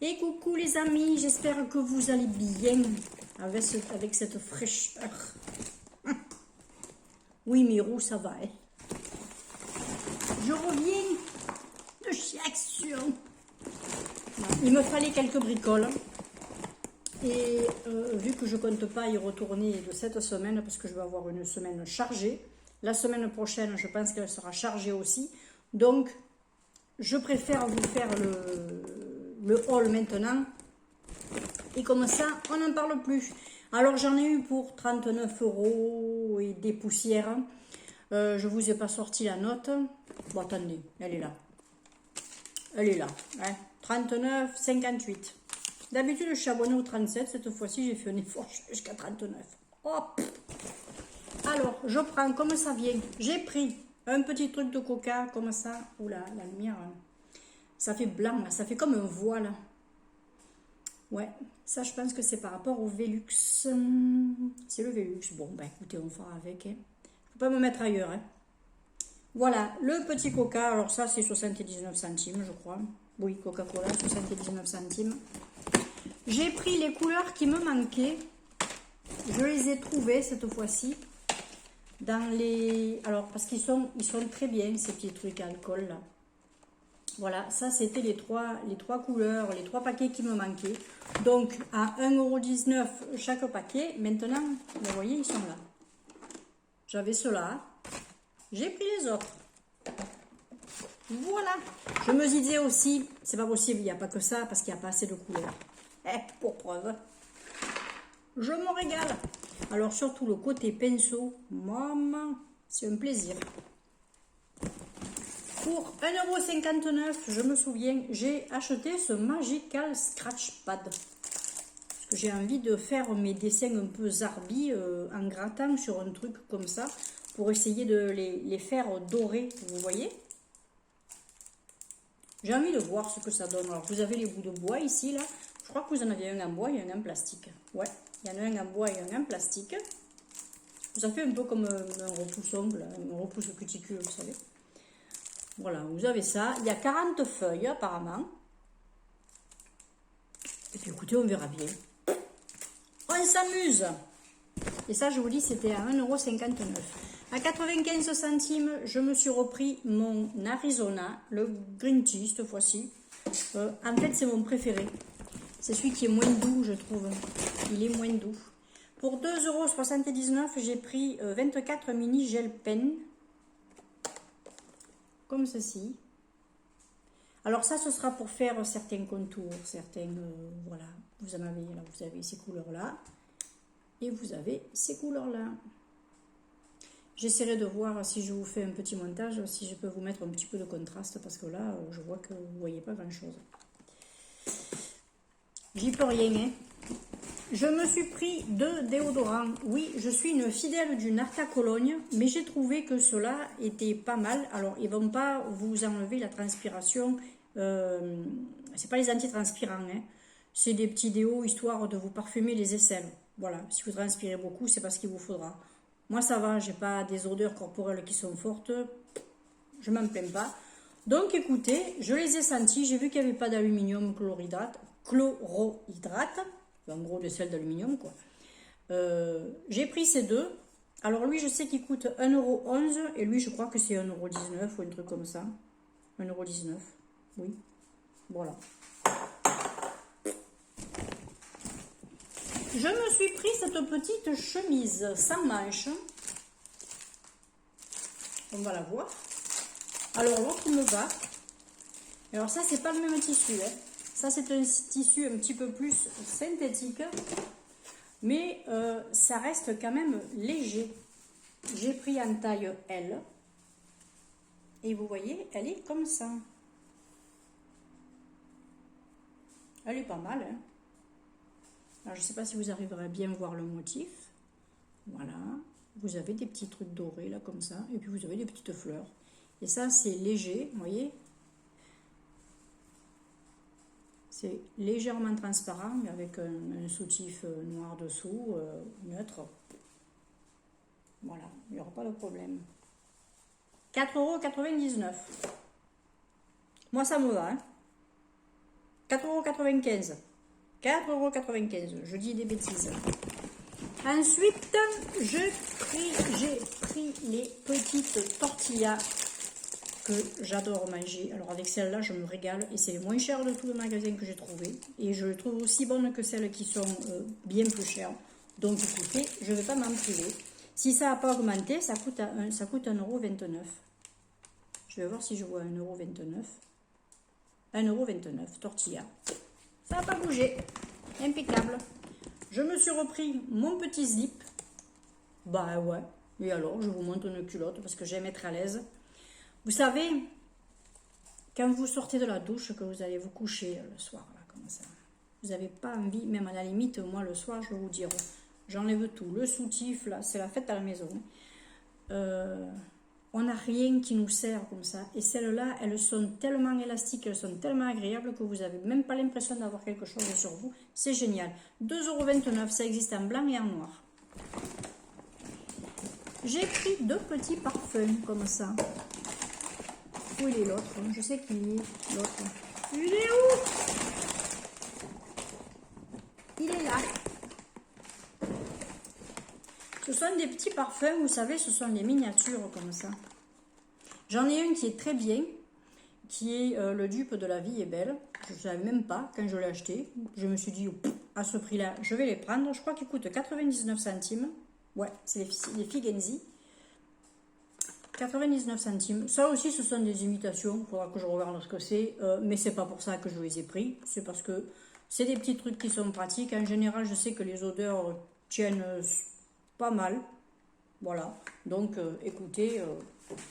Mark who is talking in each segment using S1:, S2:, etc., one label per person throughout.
S1: Et coucou les amis, j'espère que vous allez bien avec cette fraîcheur. Oui, Mirou, ça va. Hein. Je reviens de chez Action. Il me fallait quelques bricoles. Et vu que je ne compte pas y retourner de cette semaine, parce que je vais avoir une semaine chargée, la semaine prochaine, je pense qu'elle sera chargée aussi. Donc, je préfère vous faire le haul maintenant. Et comme ça, on n'en parle plus. Alors, j'en ai eu pour 39 € et des poussières. Je ne vous ai pas sorti la note. Bon, attendez, elle est là. Elle est là. Hein. 39,58. D'habitude, je suis abonnée au 37. Cette fois-ci, j'ai fait un effort jusqu'à 39. Hop. Alors, je prends comme ça vient. J'ai pris un petit truc de coca comme ça. Oula, la lumière, ça fait blanc. Là. Ça fait comme un voile. Ouais, ça, je pense que c'est par rapport au Velux. C'est le Velux. Bon, bah écoutez, on fera avec. Hein. Faut pas me mettre ailleurs. Hein. Voilà, le petit coca. Alors ça, c'est 79 centimes, je crois. Oui, Coca-Cola, 79 centimes. J'ai pris les couleurs qui me manquaient. Je les ai trouvées cette fois-ci. Dans les... Alors, parce qu'ils sont très bien, ces petits trucs alcool là. Voilà, ça c'était les trois couleurs, les 3 paquets qui me manquaient. Donc, à 1,19 € chaque paquet. Maintenant, vous voyez, ils sont là. J'avais ceux-là. J'ai pris les autres. Voilà. Je me disais aussi, c'est pas possible, il n'y a pas que ça, parce qu'il n'y a pas assez de couleurs. Pour preuve. Je me régale. Alors, surtout le côté pinceau, maman, c'est un plaisir. Pour 1,59 €, je me souviens, j'ai acheté ce Magical Scratch Pad. Parce que j'ai envie de faire mes dessins un peu zarbi en grattant sur un truc comme ça. Pour essayer de les faire dorer, vous voyez. J'ai envie de voir ce que ça donne. Alors, vous avez les bouts de bois ici, là. Je crois que vous en avez un en bois et un en plastique. Ouais, il y en a un en bois et un en plastique. Ça fait un peu comme un repousse-ongle, un repousse-cuticule, vous savez. Voilà, vous avez ça. Il y a 40 feuilles, apparemment. Et puis, écoutez, on verra bien. On s'amuse. Et ça, je vous dis, c'était à 1,59 €. À 95 centimes, je me suis repris mon Arizona, le Green Tea, cette fois-ci. En fait, c'est mon préféré. C'est celui qui est moins doux, je trouve. Il est moins doux. Pour 2,79 €, j'ai pris 24 mini gel pen. Comme ceci. Alors ça, ce sera pour faire certains contours, certains... voilà, vous en avez, là, vous avez ces couleurs-là. Et vous avez ces couleurs-là. J'essaierai de voir si je vous fais un petit montage, si je peux vous mettre un petit peu de contraste, parce que là, je vois que vous ne voyez pas grand-chose. J'y peux rien, hein. Je me suis pris 2 déodorants. Oui, je suis une fidèle du Narta Cologne, mais j'ai trouvé que ceux-là étaient pas mal. Alors, ils ne vont pas vous enlever la transpiration. C'est pas les antitranspirants, hein. C'est des petits déos histoire de vous parfumer les aisselles. Voilà, si vous transpirez beaucoup, c'est parce qu'il vous faudra. Moi, ça va, j'ai pas des odeurs corporelles qui sont fortes. Je m'en plains pas. Donc, écoutez, je les ai sentis. J'ai vu qu'il n'y avait pas d'aluminium chlorohydrate. En gros, de sel d'aluminium, quoi. J'ai pris ces deux. Alors, lui, je sais qu'il coûte 1,11 € et lui, je crois que c'est 1,19 € ou un truc comme ça. 1,19 €. Oui. Voilà. Je me suis pris cette petite chemise sans manches. On va la voir. Alors, l'autre me va. Alors, ça, c'est pas le même tissu, hein. Ça, c'est un tissu un petit peu plus synthétique. Mais ça reste quand même léger. J'ai pris en taille L. Et vous voyez, elle est comme ça. Elle est pas mal, hein. Alors, je ne sais pas si vous arriverez à bien voir le motif. Voilà. Vous avez des petits trucs dorés, là, comme ça. Et puis, vous avez des petites fleurs. Et ça, c'est léger, vous voyez. C'est légèrement transparent, mais avec un soutif noir dessous, neutre. Voilà, il n'y aura pas de problème. 4,99 €. Moi, ça me va. Hein. 4,95 €. 4,95 €. Je dis des bêtises. Ensuite, j'ai pris les petites tortillas que j'adore manger. Alors avec celles-là, je me régale et c'est les moins chères de tout le magasin que j'ai trouvé. Et je les trouve aussi bonnes que celles qui sont bien plus chères. Donc écoutez, je ne vais pas m'en priver. Si ça n'a pas augmenté, ça coûte 1,29 €. Je vais voir si je vois 1,29 €. 1,29 €, tortilla. Ça n'a pas bougé. Impeccable. Je me suis repris mon petit slip. Bah ouais. Et alors, je vous montre une culotte parce que j'aime être à l'aise. Vous savez, quand vous sortez de la douche, que vous allez vous coucher le soir, là, comme ça, vous n'avez pas envie, même à la limite, moi le soir, je vais vous dire, j'enlève tout. Le soutif, là, c'est la fête à la maison. On n'a rien qui nous sert comme ça. Et celles-là, elles sont tellement élastiques, elles sont tellement agréables que vous n'avez même pas l'impression d'avoir quelque chose sur vous. C'est génial. 2,29 €, ça existe en blanc et en noir. J'ai pris 2 petits parfums comme ça. Où il est l'autre? Je sais qu'il est l'autre. Il est où? Il est là. Ce sont des petits parfums, vous savez, ce sont des miniatures comme ça. J'en ai un qui est très bien, qui est le dupe de La Vie est Belle. Je ne savais même pas quand je l'ai acheté. Je me suis dit, à ce prix-là, je vais les prendre. Je crois qu'ils coûtent 99 centimes. Ouais, c'est les Figenzi. 99 centimes. Ça aussi, ce sont des imitations. Il faudra que je regarde ce que c'est. Mais c'est pas pour ça que je les ai pris. C'est parce que c'est des petits trucs qui sont pratiques. En général, je sais que les odeurs tiennent pas mal. Voilà. Donc, écoutez,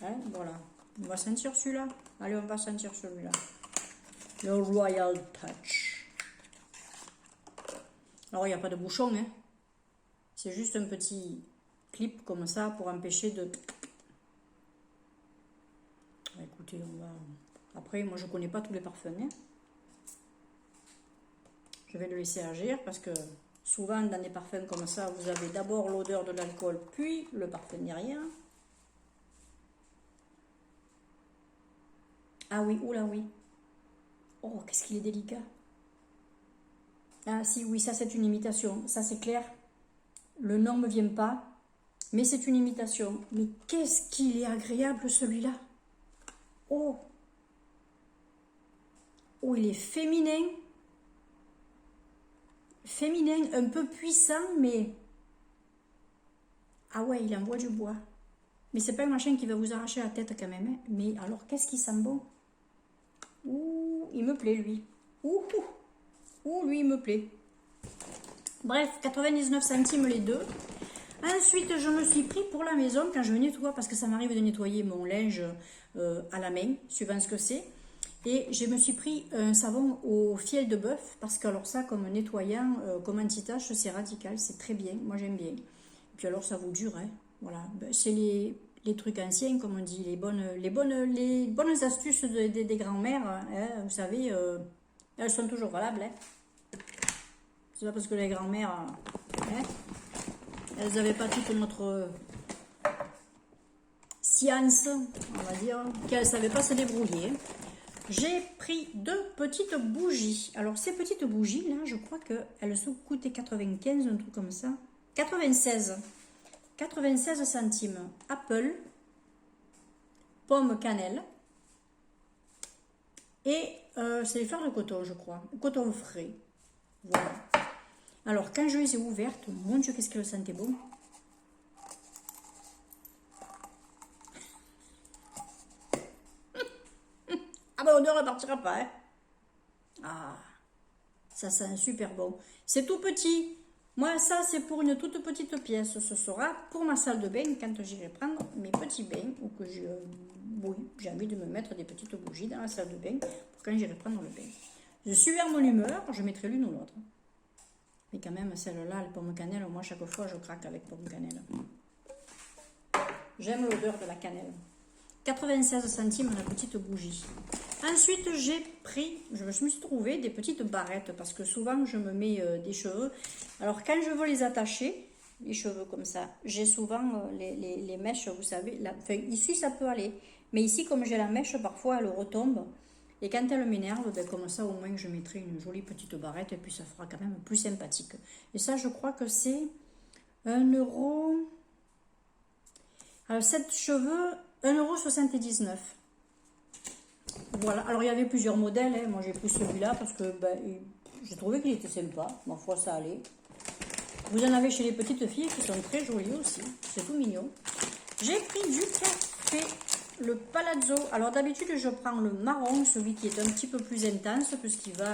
S1: hein, voilà. On va sentir celui-là. Allez, on va sentir celui-là. Le Royal Touch. Alors, il n'y a pas de bouchon, hein. C'est juste un petit clip comme ça pour empêcher de... Écoutez, on va... Après, moi, je connais pas tous les parfums, hein. Je vais le laisser agir parce que souvent, dans des parfums comme ça, vous avez d'abord l'odeur de l'alcool, puis le parfum derrière. Ah oui, oula oui. Oh, qu'est-ce qu'il est délicat. Ah si, oui, ça c'est une imitation. Ça c'est clair. Le nom ne me vient pas. Mais c'est une imitation. Mais qu'est-ce qu'il est agréable celui-là. Oh. Oh, il est féminin. Féminin, un peu puissant, mais... Ah ouais, il envoie du bois. Mais c'est pas un machin qui va vous arracher la tête quand même. Hein. Mais alors, qu'est-ce qui sent bon? Ouh, il me plaît, lui. Ouh, lui, il me plaît. Bref, 99 centimes les deux. Ensuite, je me suis pris pour la maison quand je nettoie, parce que ça m'arrive de nettoyer mon linge à la main, suivant ce que c'est. Et je me suis pris un savon au fiel de bœuf, parce que alors ça, comme nettoyant, comme anti-tache, c'est radical, c'est très bien, moi j'aime bien. Et puis alors ça vous dure, hein. Voilà, c'est les trucs anciens, comme on dit, les bonnes astuces des grands-mères, hein, vous savez, elles sont toujours valables. Hein. C'est pas parce que les grands-mères, hein, elles n'avaient pas toute notre science, on va dire, qu'elles ne savaient pas se débrouiller. J'ai pris 2 petites bougies. Alors ces petites bougies, là, je crois qu'elles ont coûté 95, un truc comme ça. 96 centimes. Apple, pomme cannelle. Et c'est les fleurs de coton, je crois. Coton frais. Voilà. Alors, quand je les ai ouvertes, mon Dieu, qu'est-ce qu'elles sentaient bon. Ah ben, l'odeur ne partira pas, hein. Ah, ça sent super bon. C'est tout petit. Moi, ça, c'est pour une toute petite pièce. Ce sera pour ma salle de bain quand j'irai prendre mes petits bains ou que oui, j'ai envie de me mettre des petites bougies dans la salle de bain pour quand j'irai prendre le bain. Je suis vers mon humeur, je mettrai l'une ou l'autre. Mais quand même, celle-là, la pomme cannelle, moi, chaque fois, je craque avec pomme cannelle. J'aime l'odeur de la cannelle. 96 centimes la petite bougie. Ensuite, je me suis trouvé des petites barrettes parce que souvent, je me mets des cheveux. Alors, quand je veux les attacher, les cheveux comme ça, j'ai souvent les mèches, vous savez. Enfin, ici, ça peut aller. Mais ici, comme j'ai la mèche, parfois, elle retombe. Et quand elle m'énerve, ben, comme ça, au moins, je mettrai une jolie petite barrette et puis ça fera quand même plus sympathique. Et ça, je crois que c'est 1 €. Alors, 7 cheveux, 1,79 €. Voilà. Alors, il y avait plusieurs modèles. Hein. Moi, j'ai pris celui-là parce que ben, j'ai trouvé qu'il était sympa. Ma foi, ça allait. Vous en avez chez les petites filles qui sont très jolies aussi. C'est tout mignon. J'ai pris du café, le Palazzo. Alors d'habitude, je prends le marron, celui qui est un petit peu plus intense, puisqu'il va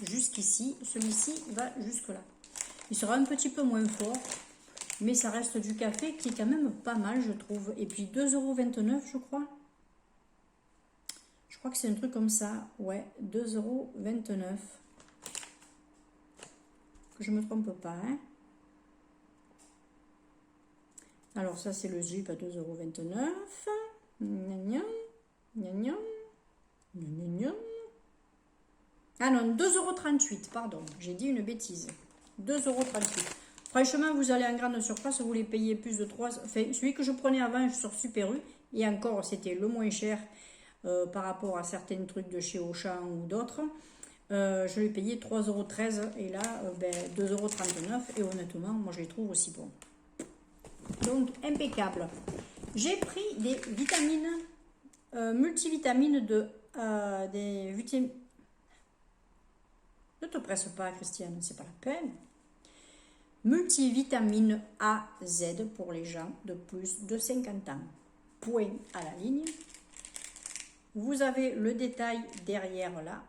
S1: jusqu'ici. Celui-ci va jusque là. Il sera un petit peu moins fort, mais ça reste du café qui est quand même pas mal, je trouve. Et puis 2,29 €, je crois. Je crois que c'est un truc comme ça. Ouais, 2,29 €. Que je me trompe pas, hein. Alors ça c'est le Zup à 2,29 €. Ah non, 2,38 €, pardon, j'ai dit une bêtise. 2,38 €. Franchement, vous allez en grande surface, vous les payez plus de 3. Enfin, celui que je prenais avant sur Super U, et encore c'était le moins cher par rapport à certains trucs de chez Auchan ou d'autres. Je l'ai payé 3,13 € et là 2,39 € et honnêtement moi je les trouve aussi bons. Donc impeccable. J'ai pris des vitamines multivitamines des vitamines. Ne te presse pas Christiane, c'est pas la peine. Multivitamine A, Z pour les gens de plus de 50 ans. Point à la ligne. Vous avez le détail derrière là.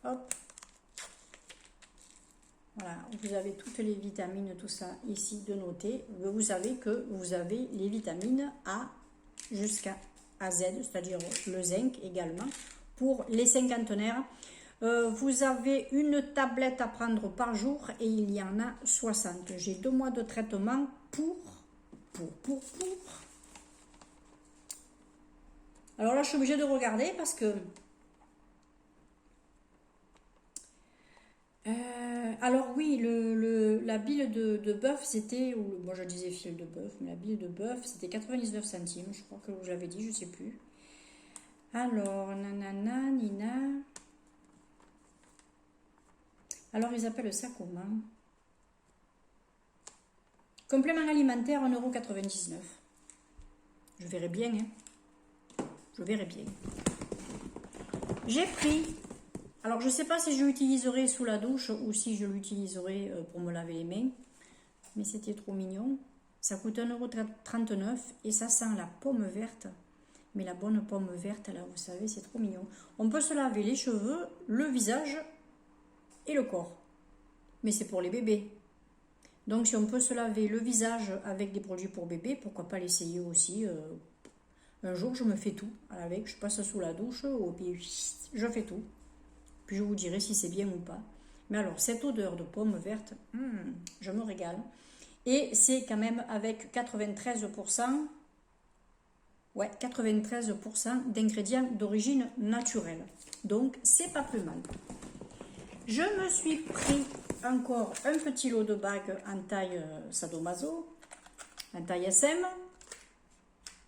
S1: Hop. Voilà, vous avez toutes les vitamines, tout ça ici de noter. Vous savez que vous avez les vitamines A jusqu'à Z, c'est-à-dire le zinc également, pour les cinquantenaires. Vous avez une tablette à prendre par jour et il y en a 60. J'ai 2 mois de traitement pour. Alors là, je suis obligée de regarder parce que... alors oui, la bile de bœuf, c'était... Moi, je disais fil de bœuf, mais la bile de bœuf, c'était 99 centimes. Je crois que je l'avais dit, je ne sais plus. Alors, nanana, nina... Alors, ils appellent ça comment? Complément alimentaire, 1,99 €. Je verrai bien, hein. Je verrai bien. J'ai pris... Alors, je ne sais pas si je l'utiliserai sous la douche ou si je l'utiliserai pour me laver les mains. Mais c'était trop mignon. Ça coûte 1,39 € et ça sent la pomme verte. Mais la bonne pomme verte, là, vous savez, c'est trop mignon. On peut se laver les cheveux, le visage et le corps. Mais c'est pour les bébés. Donc, si on peut se laver le visage avec des produits pour bébé, pourquoi pas l'essayer aussi. Un jour, je me fais tout avec. Je passe sous la douche, puis je fais tout. Puis je vous dirai si c'est bien ou pas. Mais alors, cette odeur de pomme verte, je me régale. Et c'est quand même avec 93%, ouais, 93% d'ingrédients d'origine naturelle. Donc, c'est pas plus mal. Je me suis pris encore un petit lot de bagues en taille sadomaso, en taille SM.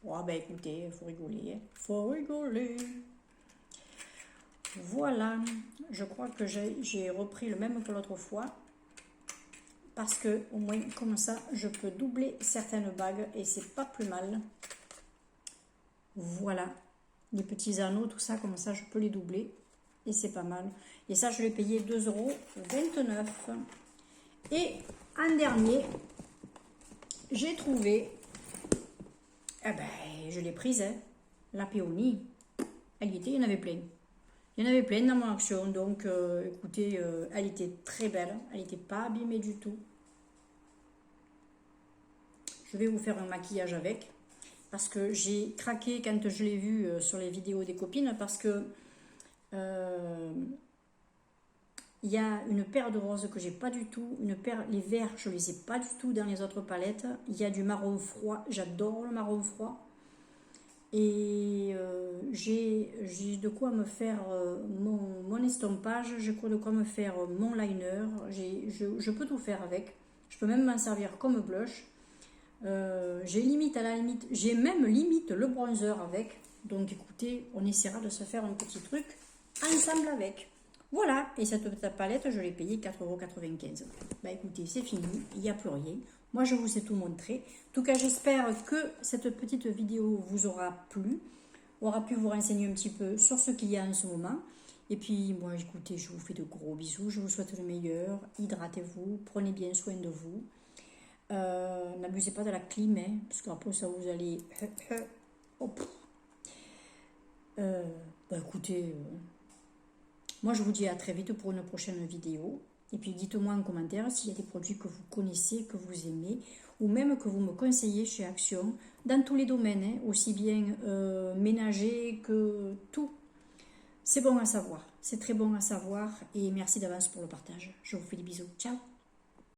S1: Oh, ben écoutez, il faut rigoler. Hein. Faut rigoler. Voilà, je crois que j'ai repris le même que l'autre fois. Parce que au moins, comme ça, je peux doubler certaines bagues et c'est pas plus mal. Voilà, les petits anneaux, tout ça, comme ça, je peux les doubler. Et c'est pas mal. Et ça, je l'ai payé 2,29 €. Et en dernier, j'ai trouvé, je l'ai prise, hein, la péonie. Elle y était, il y en avait plein. Il y en avait plein dans mon action. Donc, écoutez, elle était très belle. Elle n'était pas abîmée du tout. Je vais vous faire un maquillage avec. Parce que j'ai craqué quand je l'ai vu sur les vidéos des copines. Parce que... il y a une paire de roses que j'ai pas du tout, les verts je les ai pas du tout dans les autres palettes. Il y a du marron froid, j'adore le marron froid. Et j'ai de quoi me faire mon estompage, j'ai de quoi me faire mon liner. Je peux tout faire avec. Je peux même m'en servir comme blush. J'ai même limite le bronzer avec. Donc écoutez, on essaiera de se faire un petit truc ensemble avec. Voilà, et cette palette, je l'ai payée 4,95 €. Bah écoutez, c'est fini, il n'y a plus rien. Moi, je vous ai tout montré. En tout cas, j'espère que cette petite vidéo vous aura plu, aura pu vous renseigner un petit peu sur ce qu'il y a en ce moment. Et puis, moi, écoutez, je vous fais de gros bisous, je vous souhaite le meilleur. Hydratez-vous, prenez bien soin de vous. N'abusez pas de la clim, hein, parce qu'après ça, vous allez... Bah écoutez... moi, je vous dis à très vite pour une prochaine vidéo. Et puis, dites-moi en commentaire s'il y a des produits que vous connaissez, que vous aimez, ou même que vous me conseillez chez Action, dans tous les domaines, hein, aussi bien ménager que tout. C'est bon à savoir, c'est très bon à savoir. Et merci d'avance pour le partage. Je vous fais des bisous. Ciao!